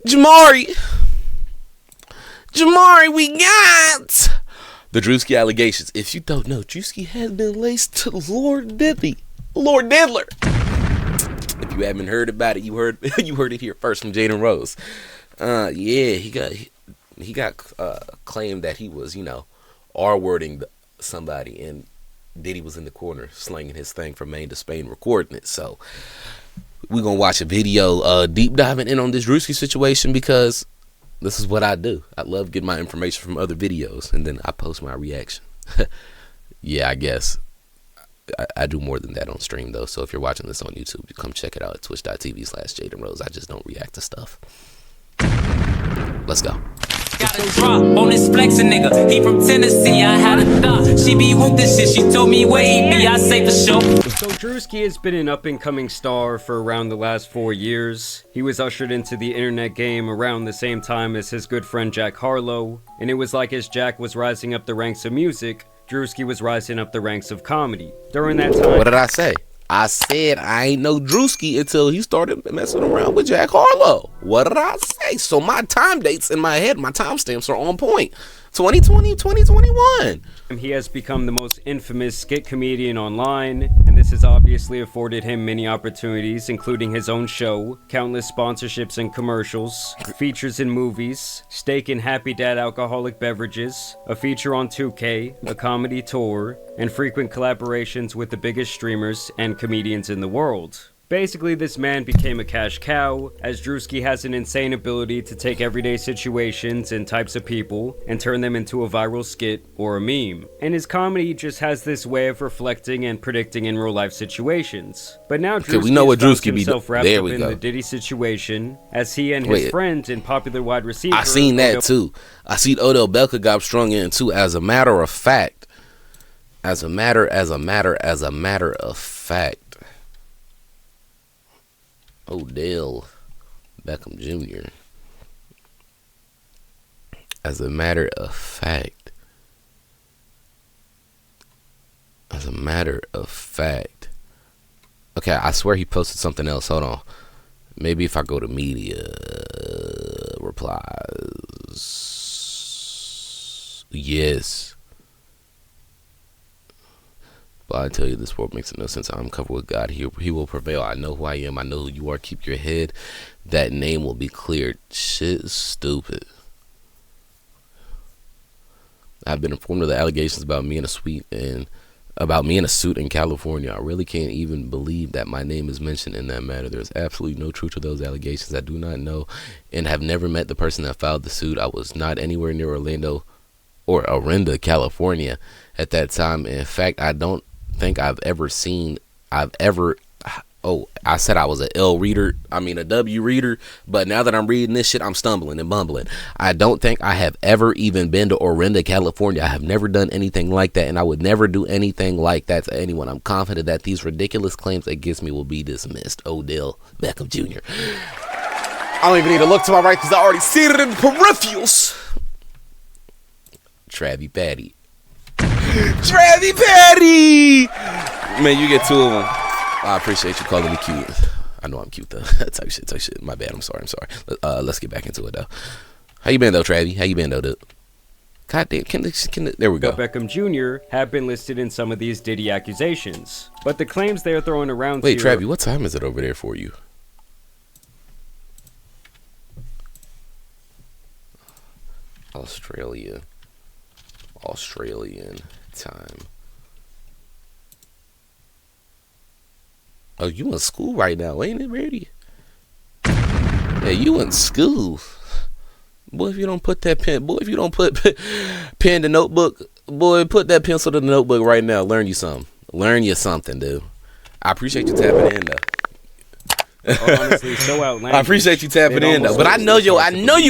JAMARI, we got the Druski Allegations. If you don't know, Druski has been laced to Lord DIDDLE. If you haven't heard about it, you heard it here first from Jaiden Rose. Yeah, he got claimed that he was, R-wording somebody, and Diddy was in the corner slinging his thing from Maine to Spain, recording it. So we're gonna watch a video deep diving in on this Druski situation, because this is what I do. I love getting my information from other videos, and then I post my reaction. Yeah, I guess I do more than that on stream, though. So if you're watching this on YouTube, you come check it out at twitch.tv/JaidenRose. I just don't react to stuff. Let's go. Got a drop on this flexin' nigga. He from Tennessee, I had a thought. She be with this shit, she told me where he be, I say for sure. So Druski has been an up-and-coming star for around the last 4 years. He was ushered into the internet game around the same time as his good friend Jack Harlow, and it was like as Jack was rising up the ranks of music, Druski was rising up the ranks of comedy. During that time— What did I say? I said I ain't know Druski until he started messing around with Jack Harlow. What did I say? So my time dates in my head, my timestamps are on point. 2020, 2021. He has become the most infamous skit comedian online, and this has obviously afforded him many opportunities, including his own show, countless sponsorships and commercials, features in movies, stake in Happy Dad alcoholic beverages, a feature on 2K, a comedy tour, and frequent collaborations with the biggest streamers and comedians in the world. Basically, this man became a cash cow, as Druski has an insane ability to take everyday situations and types of people and turn them into a viral skit or a meme. And his comedy just has this way of reflecting and predicting in real life situations. But now Druski we know what Druski be himself wrapped there up we in go. the Diddy situation, as he and his friends and popular wide receiver— I seen that too. I seen Odell Beckham got strung in too. As a matter of fact, Odell Beckham Jr. As a matter of fact. Okay, I swear he posted something else. Hold on. Maybe if I go to media replies. Yes. But I tell you, this world makes no sense. I'm covered with God. He will prevail. I know who I am. I know who you are. Keep your head. That name will be cleared. Shit is stupid. I've been informed of the allegations about me in a suit in California. I really can't even believe that my name is mentioned in that matter. There's absolutely no truth to those allegations. I do not know and have never met the person that filed the suit. I was not anywhere near Orlando or Orinda, California at that time. In fact, I don't think I said I was a W reader, but now that I'm reading this shit, I'm stumbling and bumbling. I don't think I have ever even been to Orinda, California. I have never done anything like that, and I would never do anything like that to anyone. I'm confident that these ridiculous claims against me will be dismissed. Odell Beckham Jr. I don't even need to look to my right because I already see it in the peripherals. Travie Patty. Man, you get two of them. I appreciate you calling me cute. I know I'm cute though. type shit. My bad. I'm sorry. Let's get back into it though. How you been though, Travie? How you been though, dude? God damn, there we go. Beckham Jr. have been listed in some of these Diddy accusations, but the claims they are throwing around— Wait, Travie, what time is it over there for you? Australian time. Oh, you in school right now, ain't it, Brady? Yeah, you in school. Boy, if you don't put that pen, if you don't put pen to notebook, boy, put that pencil to the notebook right now. Learn you something, dude. I appreciate you tapping in, though. Honestly, so outlandish. I appreciate you tapping in though, but I know you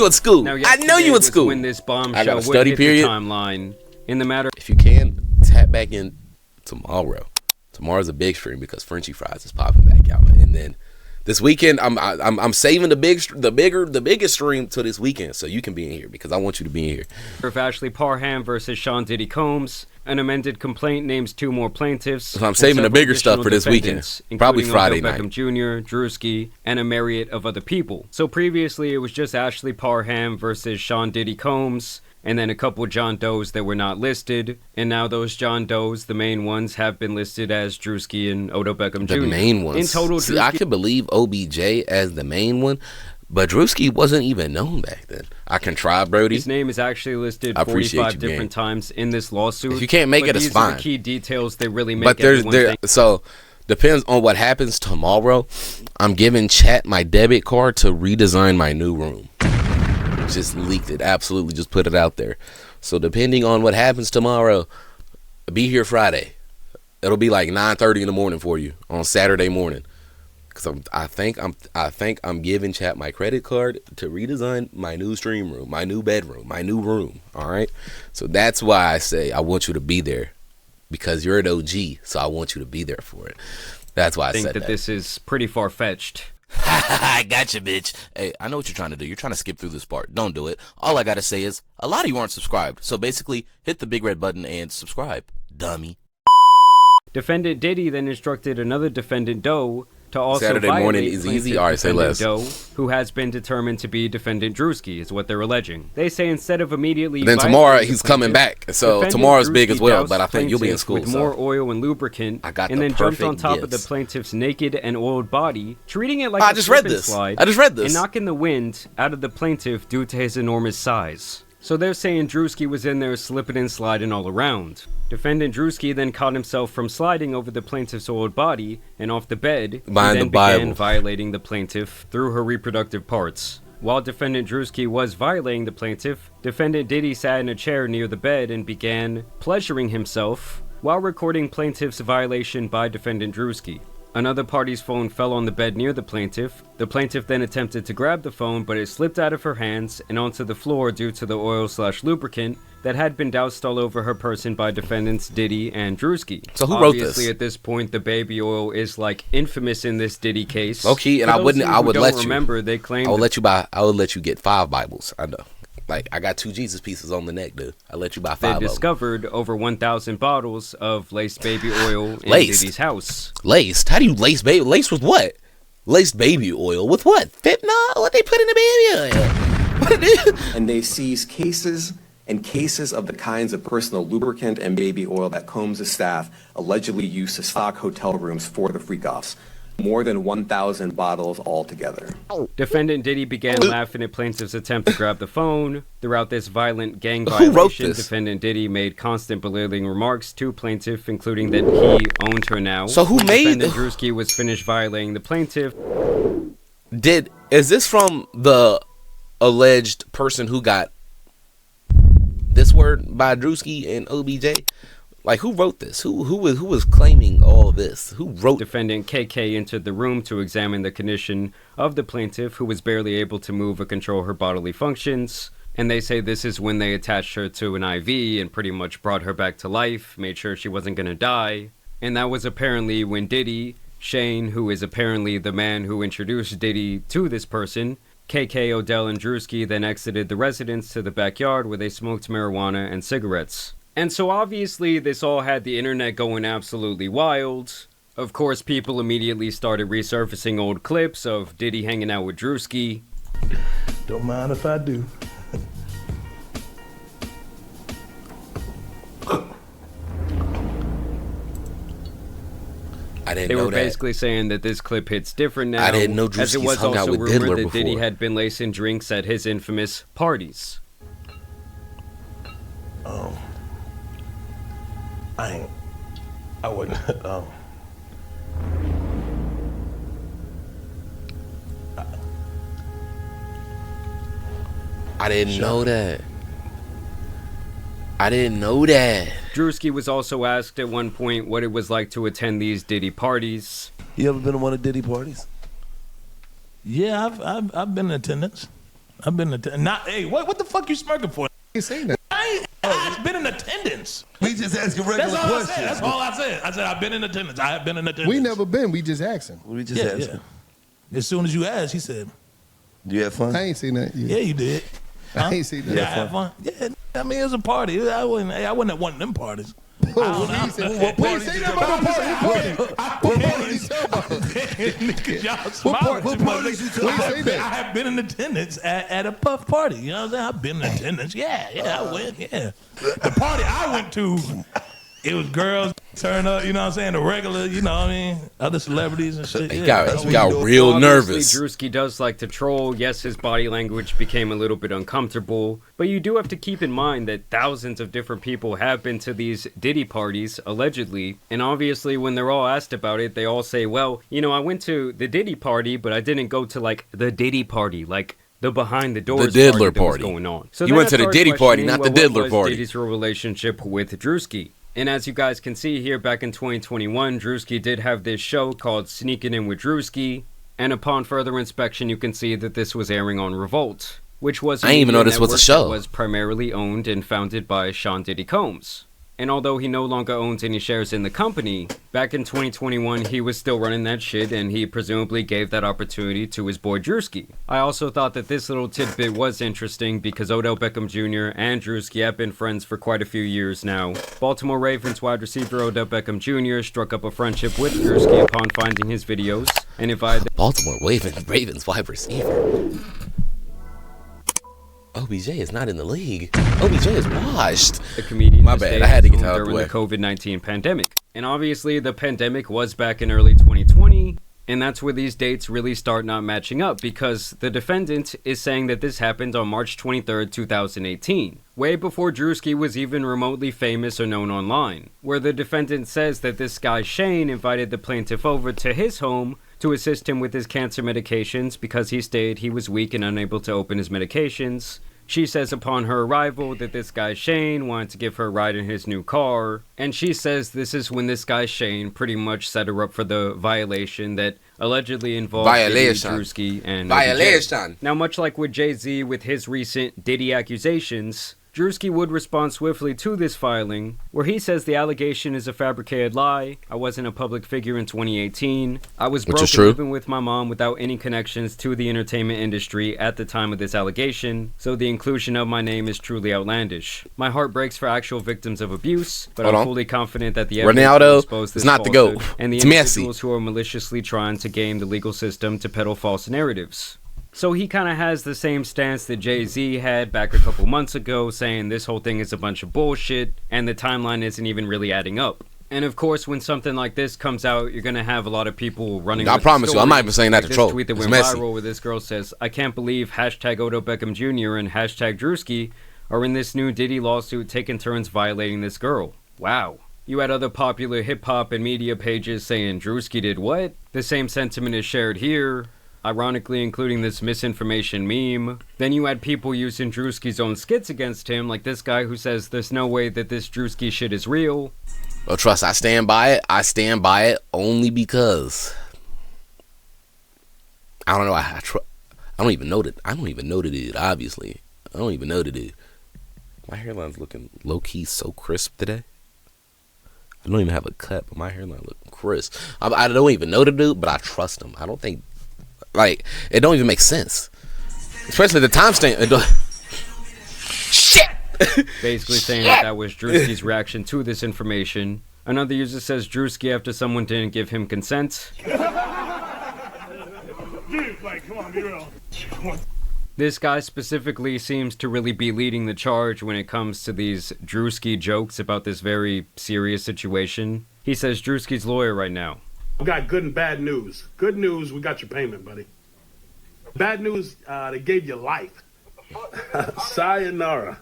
in school. I know you in school. When this bombshell I got a study period. Timeline in the matter. If you can, tap back in tomorrow. Tomorrow's a big stream because Frenchy Fries is popping back out, and then this weekend I'm saving the biggest stream till this weekend, so you can be in here because I want you to be in here. Of Ashley Parham versus Sean Diddy Combs. An amended complaint names 2 more plaintiffs. So I'm saving the bigger stuff for this weekend. Probably Friday night. Beckham Jr., Druski, and a myriad of other people. So previously it was just Ashley Parham versus Sean Diddy Combs, and then a couple John Does that were not listed. And now those John Does, the main ones, have been listed as Druski and Odo Beckham Jr. The main ones. In total, see, I could believe OBJ as the main one, but Druski wasn't even known back then. I can try, Brody. His name is actually listed 45 different times in this lawsuit. If you can't make it, it's fine. These are the key details that really make but everyone think. So, depends on what happens tomorrow. I'm giving chat my debit card to redesign my new room. Just leaked it. Absolutely just put it out there. So, depending on what happens tomorrow, be here Friday. It'll be like 9:30 in the morning for you on Saturday morning. Because I think I'm giving chat my credit card to redesign my new stream room, my new bedroom, my new room. All right. So that's why I say I want you to be there, because you're an OG. So I want you to be there for it. That's why I said that. I think that this is pretty far fetched. I gotcha, bitch. Hey, I know what you're trying to do. You're trying to skip through this part. Don't do it. All I gotta say is a lot of you aren't subscribed. So basically, hit the big red button and subscribe, dummy. Defendant Diddy then instructed another defendant Doe to also Saturday morning is easy. All right, say less. Doe, who has been determined to be defendant Druski, is what they're alleging. They say instead of immediately then tomorrow he's coming back, so tomorrow's big as well. But I think you'll be in school with more oil and lubricant. I got and then jumped on top of the plaintiff's naked and oiled body, treating it like a slip slide. I just read this. And knocking the wind out of the plaintiff due to his enormous size. So they're saying Druski was in there slipping and sliding all around. Defendant Druski then caught himself from sliding over the plaintiff's oiled body and off the bed, and then began violating the plaintiff through her reproductive parts. While defendant Druski was violating the plaintiff, defendant Diddy sat in a chair near the bed and began pleasuring himself while recording plaintiff's violation by defendant Druski. Another party's phone fell on the bed near the plaintiff. The plaintiff then attempted to grab the phone, but it slipped out of her hands and onto the floor due to the oil/lubricant that had been doused all over her person by defendants Diddy and Druski. So who wrote this? Obviously, at this point, the baby oil is like infamous in this Diddy case. Okay, and I would let you. Remember, they claimed. I would let you get 5 Bibles. I know. Like, I got 2 Jesus pieces on the neck, dude. I let you buy 5 of them. They discovered over 1,000 bottles of laced baby oil in Diddy's house. Laced? How do you lace baby? Laced with what? Laced baby oil with what? Fentanyl? What they put in the baby oil? What it is? And they seized cases and cases of the kinds of personal lubricant and baby oil that Combs' staff allegedly used to stock hotel rooms for the freak-offs. More than 1,000 bottles altogether. Defendant Diddy began laughing at plaintiff's attempt to grab the phone. Throughout this violent gang violation, defendant Diddy made constant belittling remarks to plaintiff, including that he owned her now. So who made... Defendant Druski was finished violating the plaintiff. Is this from the alleged person who got this word by Druski and OBJ? Like, who wrote this? Who was claiming all of this? Who wrote? Defendant KK entered the room to examine the condition of the plaintiff, who was barely able to move or control her bodily functions. And they say this is when they attached her to an IV and pretty much brought her back to life, made sure she wasn't going to die. And that was apparently when Diddy, Shane, who is apparently the man who introduced Diddy to this person, KK, Odell, and Druski then exited the residence to the backyard where they smoked marijuana and cigarettes. And so obviously this all had the internet going absolutely wild. Of course, people immediately started resurfacing old clips of Diddy hanging out with Druski. Don't mind if I do. I didn't they know were that. Basically saying that this clip hits different now. I didn't know Druski's as it was hung also out with rumored Diddler that before. Diddy had been lacing drinks at his infamous parties. I wouldn't. I didn't know that. I didn't know that. Druski was also asked at one point what it was like to attend these Diddy parties. You ever been to one of Diddy parties? Yeah, I've been in attendance. I've been in attendance. Not, hey, what the fuck you smirking for? You saying that? I've been in attendance. We just asking regular That's all questions. I said. That's all I said. I said I've been in attendance. I have been in attendance. We never been. We just asking. We just asking. Yeah. As soon as you asked, he said, Do you have fun? I ain't seen that. yeah, you did. I ain't seen that. Yeah, I had fun. Yeah, I mean, it was a party. I wasn't at one of them parties. What did he say? Please say that about the party. What party you talking about? Y'all What smiling too party much. you talking about? Say that. I have been in attendance at a puff party. You know what I'm saying? I've been in attendance. Yeah, I went. Yeah, the party I went to, it was girls turn up. You know what I'm saying? The regular, you know what I mean? Other celebrities and shit. He Yeah. got real Obviously, nervous. Druski does like to troll. Yes, his body language became a little bit uncomfortable, but you do have to keep in mind that thousands of different people have been to these Diddy parties, allegedly, and obviously when they're all asked about it, they all say, well, you know, I went to the Diddy party, but I didn't go to, like, the Diddy party, like the behind the doors The Diddler that was party. going on. So You then went it to the starts Diddy party, questioning, not the well, Diddler what was party. Diddy's real relationship with Druski. And as you guys can see here, back in 2021, Druski did have this show called Sneaking In with Druski, and upon further inspection, you can see that this was airing on Revolt, which was a I didn't even know media this was a network show. that was primarily owned and founded by Sean Diddy Combs. And although he no longer owns any shares in the company, back in 2021 he was still running that shit, and he presumably gave that opportunity to his boy Druski. I also thought that this little tidbit was interesting because Odell Beckham Jr. and Druski have been friends for quite a few years now. Baltimore Ravens wide receiver Odell Beckham Jr. struck up a friendship with Druski upon finding his videos, and invited Baltimore Ravens wide receiver. OBJ is not in the league. OBJ is washed. the comedian My to bad, stay I had to at get home that out the during way. the COVID-19 pandemic. And obviously the pandemic was back in early 2020, and that's where these dates really start not matching up, because the defendant is saying that this happened on March 23rd, 2018, way before Druski was even remotely famous or known online, where the defendant says that this guy Shane invited the plaintiff over to his home to assist him with his cancer medications because he stated he was weak and unable to open his medications. She says upon her arrival that this guy Shane wanted to give her a ride in his new car, and she says this is when this guy Shane pretty much set her up for the violation that allegedly involved Diddy, Violation. Druski, and Violation. OBJ. Now, much like with Jay-Z with his recent Diddy accusations, Druski would respond swiftly to this filing, where he says the allegation is a fabricated lie. I wasn't a public figure in 2018. I was Which broke is and true. living with my mom without any connections to the entertainment industry at the time of this allegation, so the inclusion of my name is truly outlandish. My heart breaks for actual victims of abuse, but Hold I'm on. fully confident that the evidence Ronaldo will expose this is not the GOAT. falsehood, and the It's Messi. individuals who are maliciously trying to game the legal system to peddle false narratives. So he kind of has the same stance that Jay-Z had back a couple months ago, saying this whole thing is a bunch of bullshit, and the timeline isn't even really adding up. And of course, when something like this comes out, you're gonna have a lot of people running. I with the promise you, I'm story. not even saying that Like to this troll. tweet that It's went messy. viral where this girl says, "I can't believe hashtag Odell Beckham Jr. and hashtag Druski are in this new Diddy lawsuit taking turns violating this girl." Wow. You had other popular hip-hop and media pages saying Druski did what? The same sentiment is shared here, ironically including this misinformation meme. Then you had people using Druski's own skits against him, like this guy who says there's no way that this Druski shit is real. Well, trust, I stand by it. I stand by it only because I don't know. I don't even know that. I don't even know that it. Obviously, I don't even know that it. My hairline's looking low key so crisp today. I don't even have a cut, but my hairline looking crisp. I don't even know the dude, but I trust him. I don't think, like, it don't even make sense, especially the timestamp. Shit. Basically saying that was Druski's reaction to this information. Another user says Druski after someone didn't give him consent. This guy specifically seems to really be leading the charge when it comes to these Druski jokes about this very serious situation. He says Druski's lawyer right now. We got good and bad news. Good news, we got your payment, buddy. Bad news, they gave you life. Sayonara.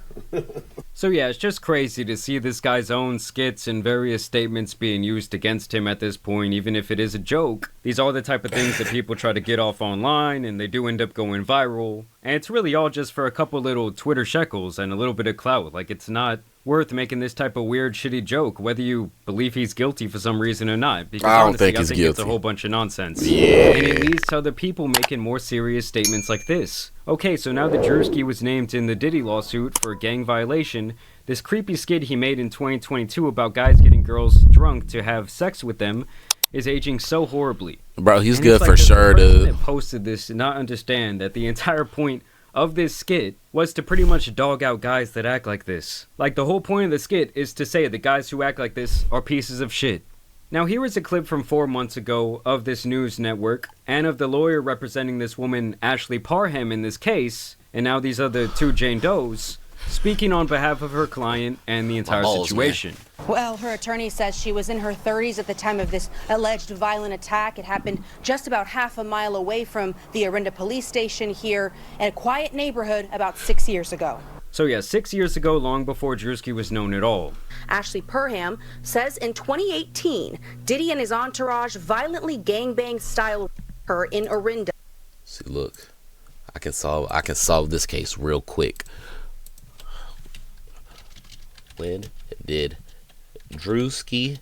So yeah, it's just crazy to see this guy's own skits and various statements being used against him at this point, even if it is a joke. These are the type of things that people try to get off online, and they do end up going viral. And it's really all just for a couple little Twitter shekels and a little bit of clout. Like, it's not worth making this type of weird, shitty joke, whether you believe he's guilty for some reason or not. Because I don't honestly, think I he's think it's a guilty. whole bunch of nonsense. Yeah. And it leads to other people making more serious statements like this. Okay, so now that Druski was named in the Diddy lawsuit for gang violation, this creepy skit he made in 2022 about guys getting girls drunk to have sex with them is aging so horribly. Bro, he's And good it's for like the sure, person dude. that posted this did not understand that the entire point of this skit was to pretty much dog out guys that act like this. Like, the whole point of the skit is to say the guys who act like this are pieces of shit. Now, here is a clip from 4 months ago of this news network and of the lawyer representing this woman, Ashley Parham, in this case, and now these other 2 Jane Does, speaking on behalf of her client and the entire situation. Well, her attorney says she was in her 30s at the time of this alleged violent attack. It happened just about half a mile away from the Orinda police station here in a quiet neighborhood about 6 years ago. So yeah, 6 years ago, long before Druski was known at all. Ashley Parham says in 2018, Diddy and his entourage violently gangbang style her in Orinda. See, look, I can solve this case real quick. When did Druski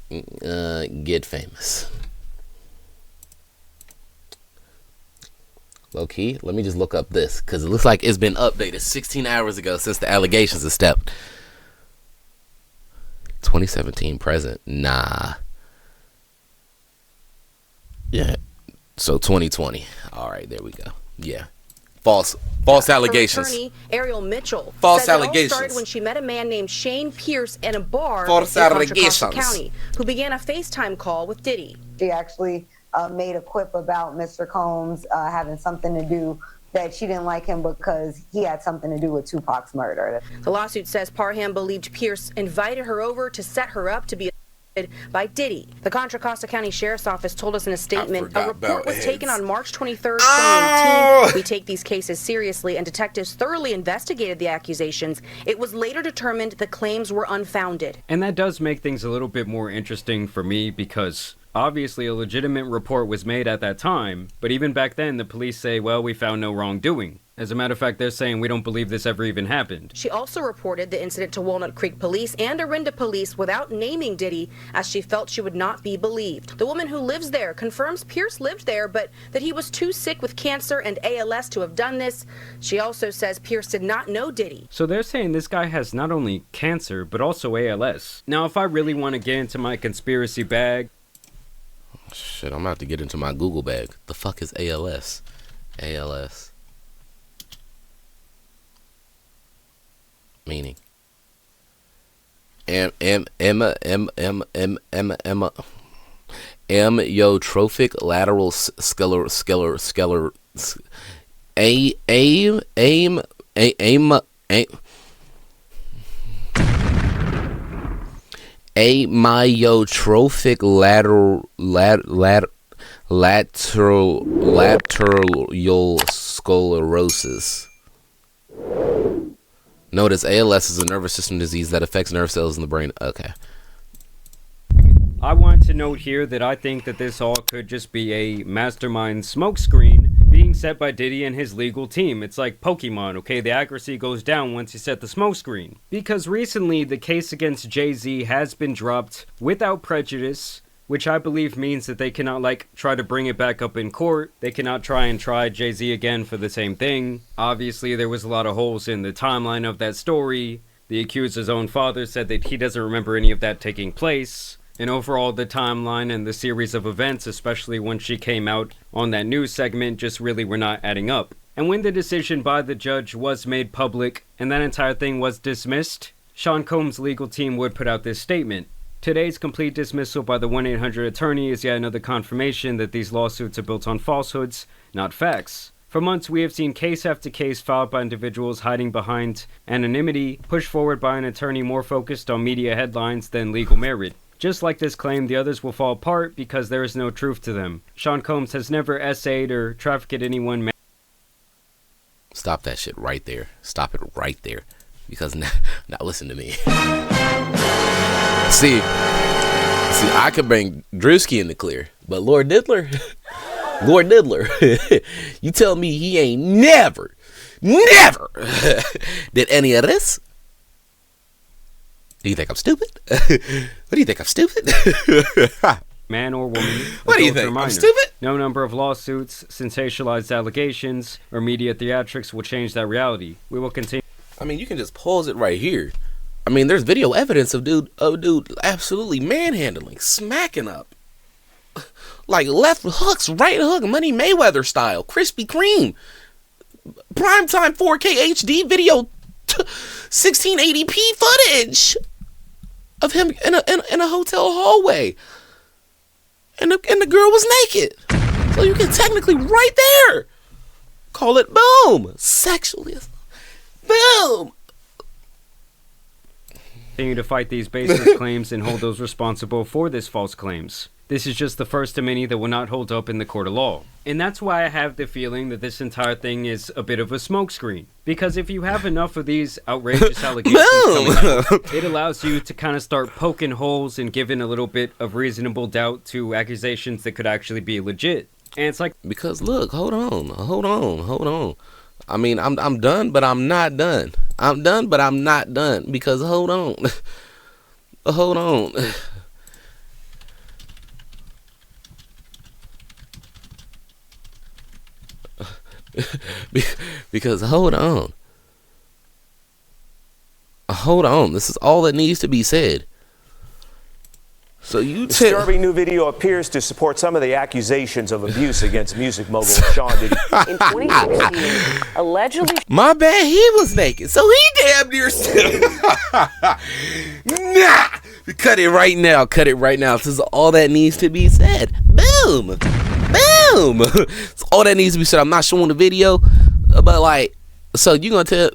get famous? Low key, let me just look up this, because it looks like it's been updated 16 hours ago since the allegations have stepped. 2017 present. Nah. Yeah. So 2020. All right, there we go. Yeah. False allegations. Her attorney, Ariel Mitchell, False says allegations. It all started when she met a man named Shane Pierce in a bar False in Contra allegations. Costa County, who began a FaceTime call with Diddy. She actually made a quip about Mr. Combs having something to do, that she didn't like him because he had something to do with Tupac's murder. The lawsuit says Parham believed Pierce invited her over to set her up to be by Diddy. The Contra Costa County Sheriff's Office told us in a statement a report was taken on March 23rd, 2018. We take these cases seriously, and detectives thoroughly investigated the accusations. It was later determined the claims were unfounded. And that does make things a little bit more interesting for me, because obviously a legitimate report was made at that time, but even back then the police say, well, we found no wrongdoing. As a matter of fact, they're saying we don't believe this ever even happened. She also reported the incident to Walnut Creek Police and Orinda Police without naming Diddy, as she felt she would not be believed. The woman who lives there confirms Pierce lived there, but that he was too sick with cancer and ALS to have done this. She also says Pierce did not know Diddy. So they're saying this guy has not only cancer, but also ALS. Now, if I really want to get into my conspiracy bag... Shit, I'm about to get into my Google bag. The fuck is ALS? ALS. Meaning amyotrophic lateral amyotrophic lateral sclerosis. Notice ALS is a nervous system disease that affects nerve cells in the brain. Okay. I want to note here that I think that this all could just be a mastermind smokescreen being set by Diddy and his legal team. It's like Pokemon, okay? The accuracy goes down once you set the smokescreen. Because recently, the case against Jay-Z has been dropped without prejudice, which I believe means that they cannot, like, try to bring it back up in court. They cannot try and try Jay-Z again for the same thing. Obviously, there was a lot of holes in the timeline of that story. The accuser's own father said that he doesn't remember any of that taking place. And overall, the timeline and the series of events, especially when she came out on that news segment, just really were not adding up. And when the decision by the judge was made public and that entire thing was dismissed, Sean Combs' legal team would put out this statement. Today's complete dismissal by the 1-800 attorney is yet another confirmation that these lawsuits are built on falsehoods, not facts. For months, we have seen case after case filed by individuals hiding behind anonymity, pushed forward by an attorney more focused on media headlines than legal merit. Just like this claim, the others will fall apart because there is no truth to them. Sean Combs has never essayed or trafficked anyone. Stop that shit right there. Stop it right there. Because now listen to me. See, I could bring Druski in the clear, but Lord Diddler, you tell me he ain't never did any of this? Do you think I'm stupid? What do you think, I'm stupid? Man or woman. What do you think, I'm stupid? No number of lawsuits, sensationalized allegations, or media theatrics will change that reality. We will continue. I mean, you can just pause it right here. I mean, there's video evidence of dude absolutely manhandling, smacking up. Like left hooks, right hook, Money Mayweather style, Krispy Kreme. primetime 4K HD video 1680p footage of him in a hotel hallway. And the girl was naked. So you can technically right there call it boom. Sexually. Boom. Continue to fight these baseless claims and hold those responsible for this false claims. This is just the first of many that will not hold up in the court of law. And that's why I have the feeling that this entire thing is a bit of a smokescreen. Because if you have enough of these outrageous allegations coming out, it allows you to kind of start poking holes and giving a little bit of reasonable doubt to accusations that could actually be legit. And it's like, because look, hold on. I mean, I'm done, but I'm not done. I'm done, but I'm not done. Because hold on. Hold on. Because hold on, this is all that needs to be said. So you disturbing new video appears to support some of the accusations of abuse against music mogul Sean Diddy. In 2016, allegedly. My bad, he was naked, so he damn near still. Nah, cut it right now. This is all that needs to be said. Boom. It's all that needs to be said. I'm not showing the video, but like, so you gonna tell?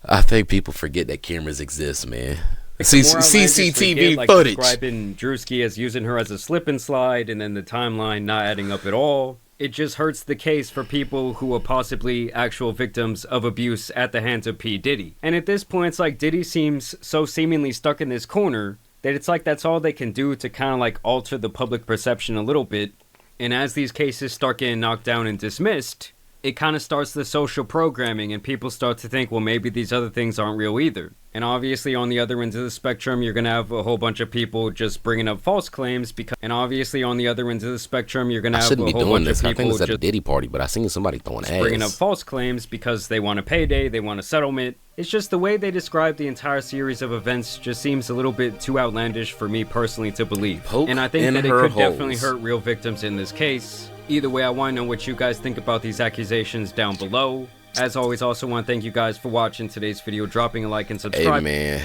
I think people forget that cameras exist, man. CCTV footage. Describing Druski as using her as a slip and slide, and then the timeline not adding up at all. It just hurts the case for people who are possibly actual victims of abuse at the hands of P. Diddy. And at this point, it's like Diddy seems so seemingly stuck in this corner that it's like that's all they can do to kind of like alter the public perception a little bit. And as these cases start getting knocked down and dismissed, it kind of starts the social programming and people start to think, well, maybe these other things aren't real either. And obviously on the other end of the spectrum, you're going to have a whole bunch of people just bringing up false claims because, and obviously on the other end of the spectrum, you're going to have a whole bunch of people I think it's at a Diddy party, but I seen somebody throwing ass. Bringing up false claims because they want a payday, they want a settlement. It's just the way they describe the entire series of events just seems a little bit too outlandish for me personally to believe. And I think that it could definitely hurt real victims in this case. Either way, I want to know what you guys think about these accusations down below. As always, also want to thank you guys for watching today's video, dropping a like and subscribe. Hey man,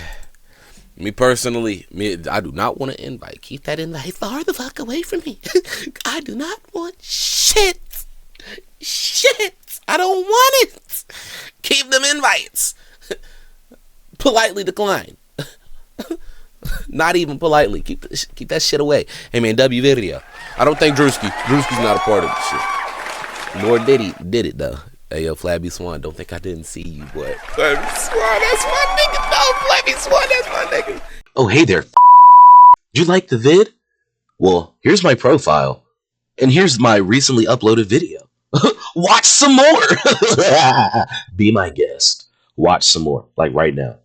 me personally, I do not want to invite. Keep that invite far the fuck away from me. I do not want shit. I don't want it. Keep them invites. Politely decline. Not even politely. Keep that shit away. Hey man, W video. I don't think Druski's not a part of this shit. Nor Diddy did it though. Hey yo, Flabby Swan, don't think I didn't see you, but Flabby Swan, that's my nigga. No, Flabby Swan, that's my nigga. Oh hey there. Did you like the vid? Well, here's my profile, and here's my recently uploaded video. Watch some more. Be my guest. Watch some more, like right now.